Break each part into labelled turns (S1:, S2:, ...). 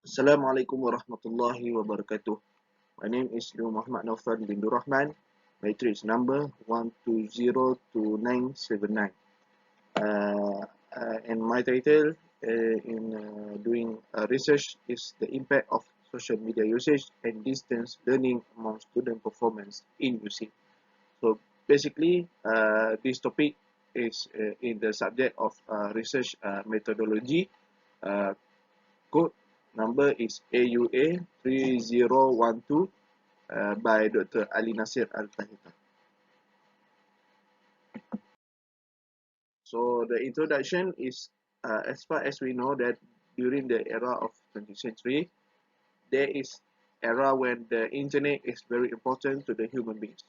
S1: Assalamualaikum warahmatullahi wabarakatuh. My name is Muhammad Naufal bin Durokhman. Matrix number 1202979. Uh, and my title in doing research is the impact of social media usage and distance learning among student performance in USIM. So basically, this topic is in the subject of research methodology. Uh, Code number is AUA 3012 by Dr. Ali Nasir Al-Tahita. So the introduction is as far as we know that during the era of 20th century, there is era when the internet is very important to the human beings.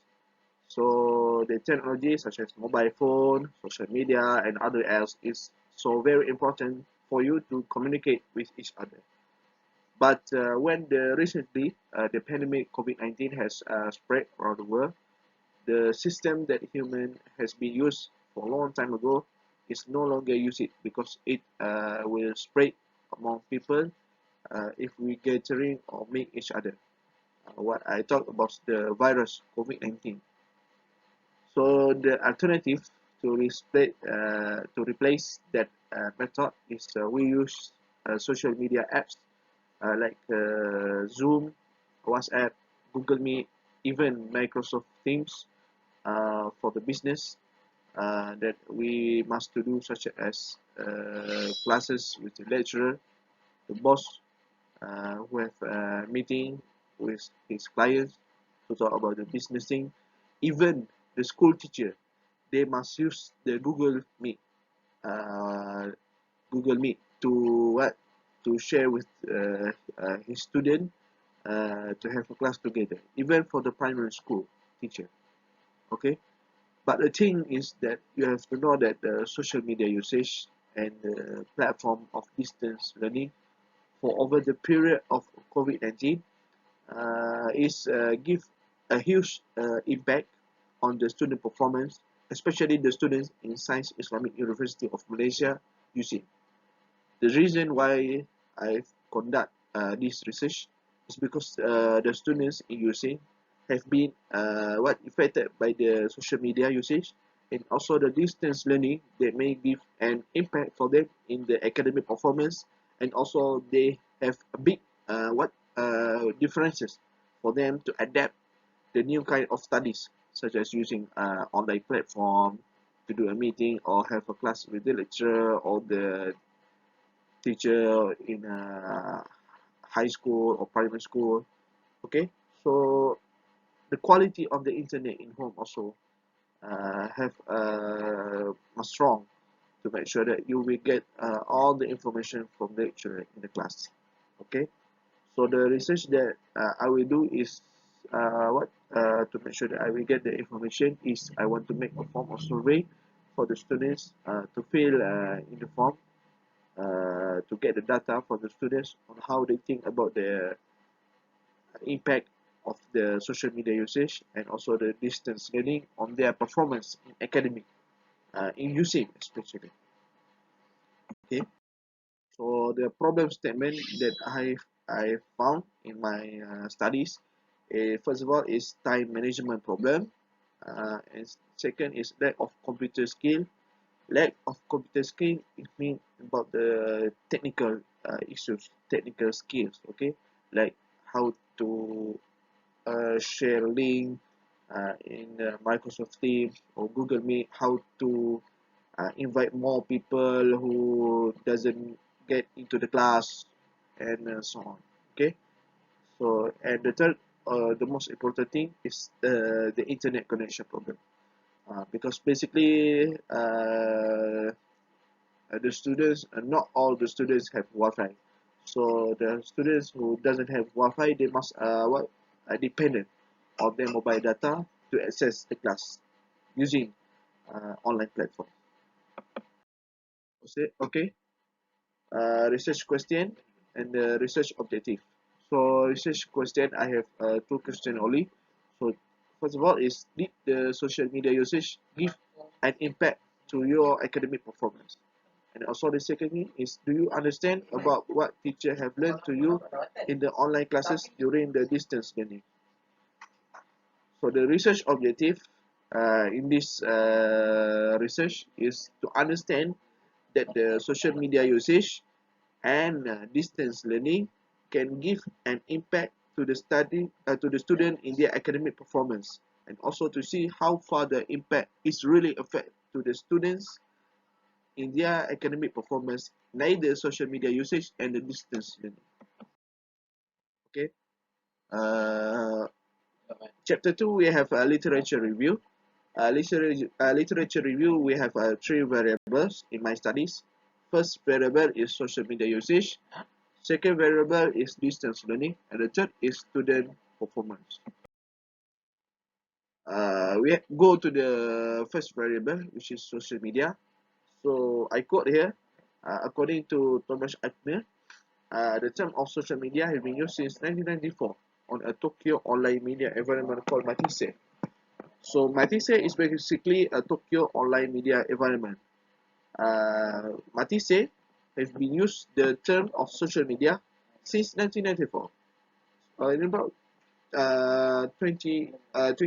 S1: So the technology such as mobile phone, social media, and other else is so very important for you to communicate with each other. But when recently the pandemic COVID-19 has spread around the world, the system that human has been used for a long time ago is no longer used it because it will spread among people if we gathering or meet each other. What I talk about the virus COVID-19. So the alternative to replace that method is we use social media apps like Zoom, WhatsApp, Google Meet, even Microsoft Teams for the business that we must to do, such as classes with the lecturer, the boss who have a meeting with his clients to talk about the business thing. Even the school teacher, they must use the uh, Google Meet to what to share with his student to have a class together, even for the primary school teacher. Okay, but the thing is that you have to know that the social media usage and the platform of distance learning for over the period of COVID-19 is give a huge impact on the student performance, especially the students in Science Islamic University of Malaysia USIM. The reason why I conduct this research is because the students in USIM have been what affected by the social media usage and also the distance learning that may give an impact for them in the academic performance, and also they have a big differences for them to adapt the new kind of studies, such as using online platform to do a meeting or have a class with the lecturer or the teacher in a high school or primary school. Okay, so the quality of the internet in home also have must strong to make sure that you will get all the information from the lecturer in the class. Okay, so the research that I will do is to make sure that I will get the information is I want to make a form of survey for the students to fill in the form to get the data for the students on how they think about the impact of the social media usage and also the distance learning on their performance in academic in USIM especially. Okay, so the problem statement that I found in my studies, first of all, is time management problem, and second is lack of computer skill. Lack of computer skill, it means about the technical issues, technical skills. Okay, like how to share link in Microsoft Teams or Google Meet, how to invite more people who doesn't get into the class, and so on. Okay, so and the third, the most important thing is the internet connection problem, because basically the students, not all the students have Wi-Fi. So the students who doesn't have Wi-Fi, they must dependent on their mobile data to access the class using online platform. Okay. Research question and the research objective. So research question, I have two questions only. So first of all is, did the social media usage give an impact to your academic performance? And also the second thing is, do you understand about what teacher have learned to you in the online classes during the distance learning? So the research objective in this research is to understand that the social media usage and distance learning can give an impact to the student in their academic performance, and also to see how far the impact is really affect to the students in their academic performance, neither social media usage and the distance learning. Okay. uh, Chapter 2, we have a literature review. Literature review, we have three variables in my studies. First variable is social media usage. Second variable is distance learning, and the third is student performance. We go to the first variable, which is social media. So I quote here, according to Thomas Ackner, the term of social media has been used since 1994 on a Tokyo online media environment called Matisse. So Matisse is basically a Tokyo online media environment. Matisse has been used the term of social media since 1994, in about 20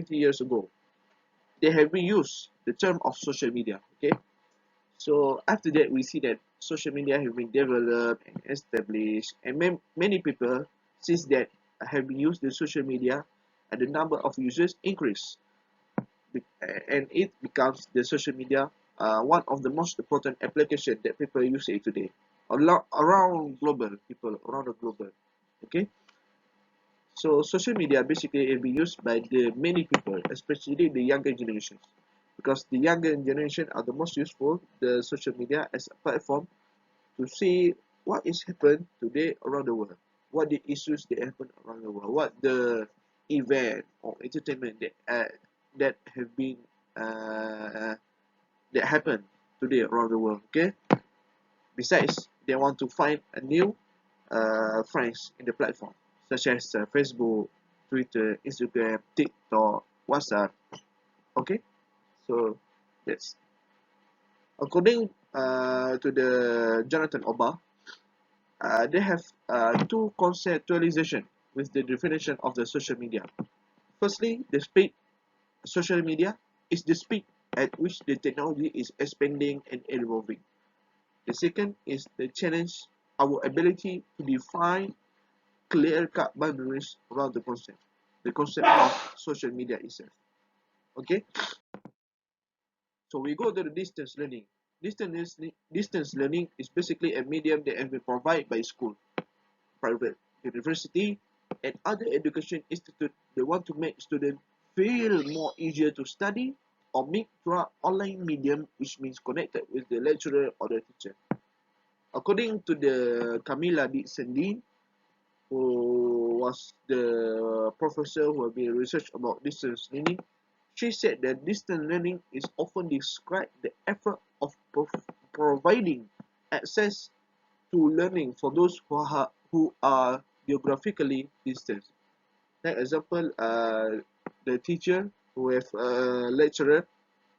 S1: years ago. They have been used the term of social media. Okay, so after that we see that social media have been developed and established, and many people since that have been used the social media, and the number of users increase, and it becomes the social media one of the most important application that people use it today. A lot around global, people around the global. Okay, so social media basically will be used by the many people, especially the younger generations, because the younger generation are the most useful the social media as a platform to see what is happened today around the world, what the issues that happen around the world, what the event or entertainment that have been uh, that happen today around the world. Okay. Besides, they want to find a new friends in the platform, such as Facebook, Twitter, Instagram, TikTok, WhatsApp. Okay. So that's according to the Jonathan Oba. They have two conceptualization with the definition of the social media. Firstly, the speed social media is the speed at which the technology is expanding and evolving. The second is the challenge our ability to define clear-cut boundaries around the concept of social media itself. Okay, so we go to the distance learning. Distance learning is basically a medium that has been provided by school, private university, and other education institute. They want to make students feel more easier to study or meet through online medium, which means connected with the lecturer or the teacher. According to the Camilla Dixon, who was the professor who have been research about distance learning, she said that distance learning is often described the effort of providing access to learning for those who are geographically distant. Like example, the teacher who have a lecturer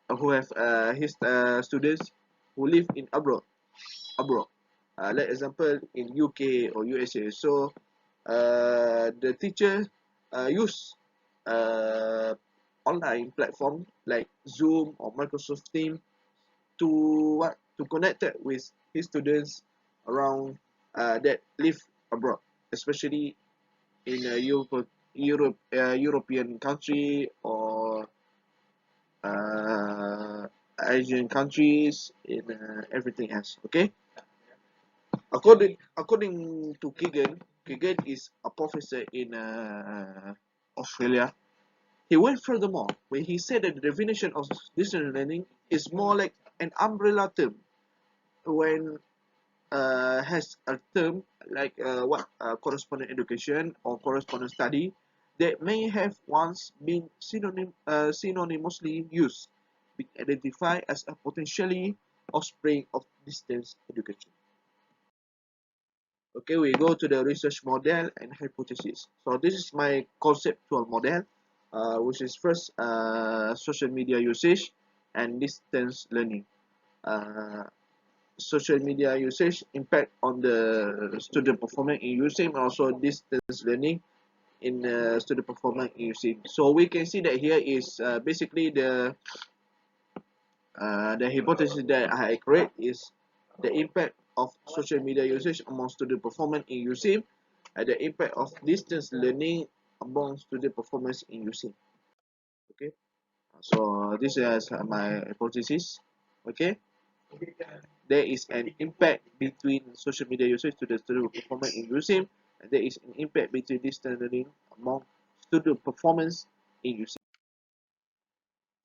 S1: who have his students who live in abroad. Like example in UK or USA. So the teacher use uh, online platform like Zoom or Microsoft Teams to connect it with his students around that live abroad, especially in European country or uh, Asian countries, in everything else. Okay. According to Keegan is a professor in Australia. He went furthermore when he said that the definition of distance learning is more like an umbrella term when has a term like correspondent education or correspondent study that may have once been synonymously used, being identified as a potentially offspring of distance education. Okay, we go to the research model and hypothesis. So this is my conceptual model, which is first social media usage and distance learning. Uh, social media usage impact on the student performance in USIM, and also distance learning in student performance in USIM. So we can see that here is basically the hypothesis that I create is the impact of social media usage among student performance in USIM and the impact of distance learning among student performance in USIM. Okay, so this is my hypothesis. Okay, there is an impact between social media usage to the student performance in USIM, and there is an impact between distance learning among student performance in USIM.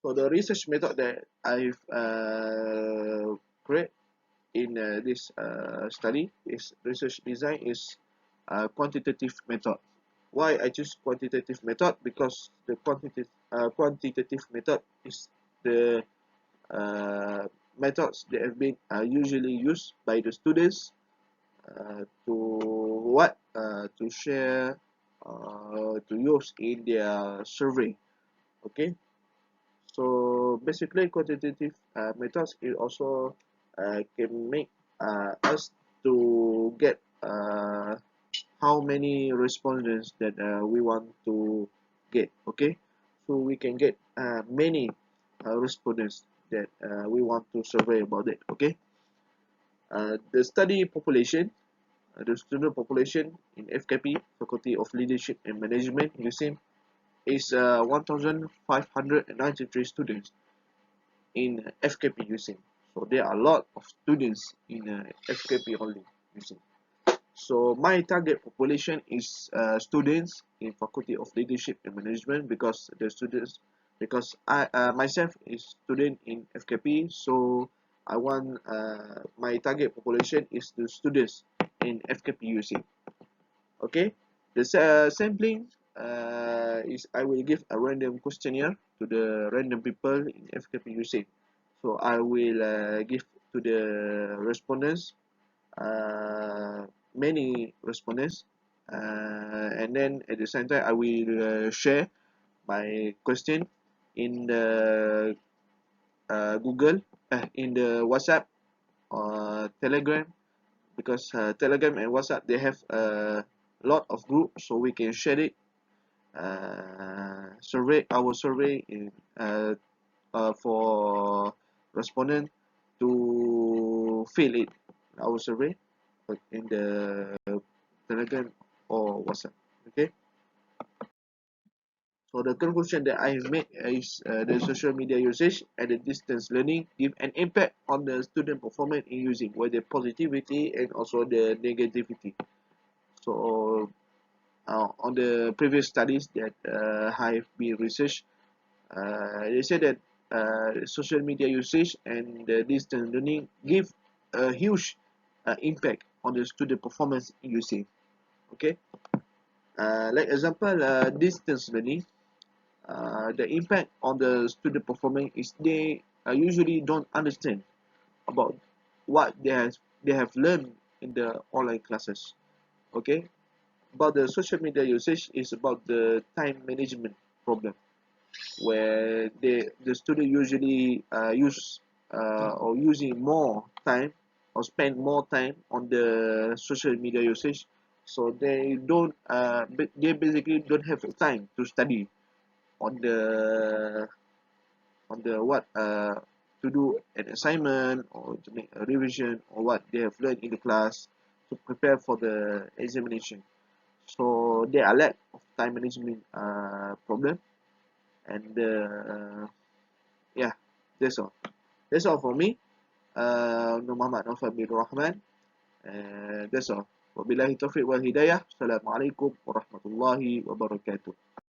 S1: So the research method that I've created in this study is research design is quantitative method. Why I choose quantitative method? Because the quantitative method is the methods that have been usually used by the students to share to use in their survey. Okay, so basically quantitative methods it also can make us to get how many respondents that we want to get. Okay, so we can get many respondents that we want to survey about it. Okay, the study population, the student population in FKP, Faculty of Leadership and Management, USIM, is 1,593 students in FKP USIM. So there are a lot of students in FKP only USIM. So my target population is students in Faculty of Leadership and Management, because the students, because I myself is student in FKP, so I want my target population is the students in FKP USIM. Okay, the sampling is I will give a random questionnaire to the random people in FKP USIM. So I will give to the respondents many respondents, and then at the same time I will share my question in the Google, in the WhatsApp or Telegram, because Telegram and WhatsApp they have a lot of groups, so we can share it. Survey our survey in for respondent to fill it our survey in the Telegram or WhatsApp. Okay, so the conclusion that I have made is the social media usage and the distance learning give an impact on the student performance in using, whether positivity and also the negativity. So on the previous studies that have been researched, they said that social media usage and the distance learning give a huge impact on the student performance in using. Okay, like example, distance learning, the impact on the student performance is they usually don't understand about what they have learned in the online classes. Okay, but the social media usage is about the time management problem, where the student usually use or using more time or spend more time on the social media usage, so they basically don't have time to study on the what to do an assignment or to make a revision or what they have learned in the class to prepare for the examination. So there are lack of time management problem, and yeah, that's all. That's all for me. Muhammad Naufal bin Durokhman. That's all. Wabillahi taufiq wal hidayah. Assalamualaikum warahmatullahi wabarakatuh.